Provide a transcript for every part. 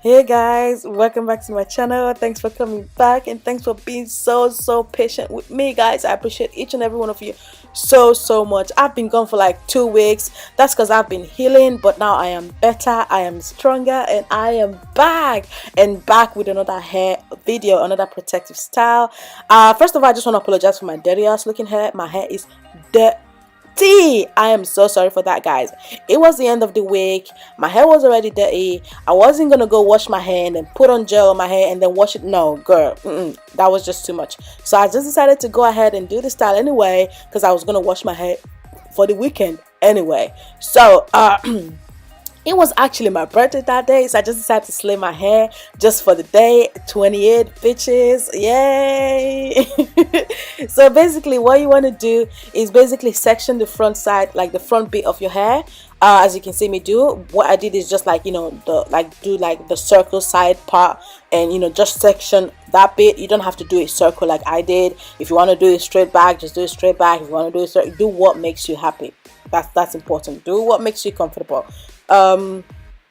Hey guys, welcome back to my channel. Thanks for coming back and thanks for being so patient with me, guys. I appreciate each and every one of you so much. I've been gone for like 2 weeks. That's because I've been healing, but now I am better, I am stronger, and I am back with another hair video, another protective style. First of all, I just want to apologize for my dirty ass looking hair. My hair is dirty. I am so sorry for that, guys. It was the end of the week. My hair was already dirty. I wasn't gonna go wash my hair and then put on gel on my hair and then wash it. No, girl, that was just too much. So I just decided to go ahead and do the style anyway because I was gonna wash my hair for the weekend anyway. So it was actually my birthday that day, so I just decided to slay my hair just for the day. 28 bitches, yay! So basically what you want to do is basically section the front side, like the front bit of your hair. As you can see me do, what I did is just like, do the circle side part, and just section that bit. You don't have to do a circle like I did. If you want to do it straight back, just do it straight back. If you want to do it, do what makes you happy. That's important. Do what makes you comfortable.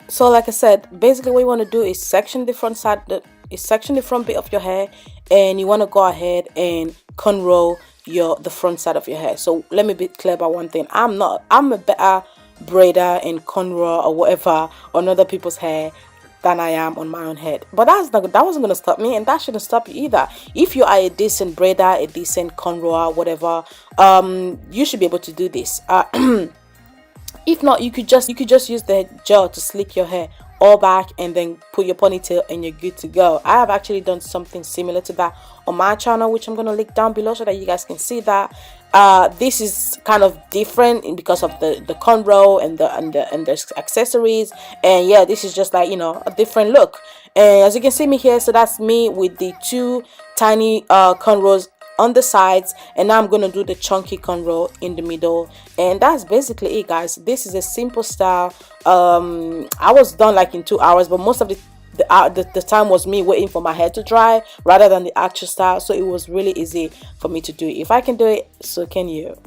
So like I said, basically what you want to do is section the front bit of your hair, and you want to go ahead and cornrow the front side of your hair. So let me be clear about one thing. I'm a better braider and cornrow or whatever on other people's hair than I am on my own head, but that wasn't gonna stop me, and that shouldn't stop you either. If you are a decent braider, a decent cornrower, whatever, you should be able to do this. If not, you could just use the gel to slick your hair all back and then put your ponytail and you're good to go. I have actually done something similar to that on my channel, which I'm going to link down below so that you guys can see that. This is kind of different because of the cornrow and the accessories, and yeah, this is just like a different look. And as you can see me here, so that's me with the two tiny cornrows on the sides, and now I'm gonna do the chunky cornrow in the middle, and that's basically it, guys. This is a simple style. I was done like in 2 hours, but most of the time was me waiting for my hair to dry rather than the actual style, so it was really easy for me to do it. If I can do it, so can you.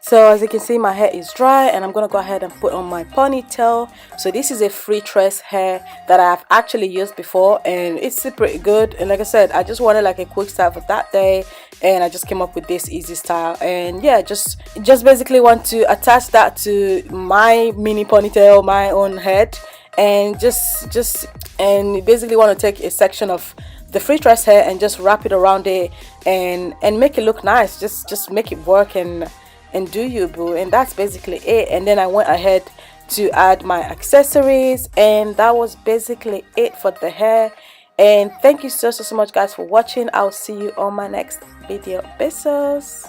So as you can see, my hair is dry and I'm gonna go ahead and put on my ponytail. So this is a free tress hair that I've actually used before, and it's pretty good. And like I said, I just wanted like a quick style for that day, and I just came up with this easy style. And yeah, just basically want to attach that to my mini ponytail, my own head, and and basically want to take a section of the free tress hair and just wrap it around it and make it look nice. Just make it work and do you, boo. And that's basically it. And then I went ahead to add my accessories, and that was basically it for the hair. And thank you so much, guys, for watching. I'll see you on my next video. Besos.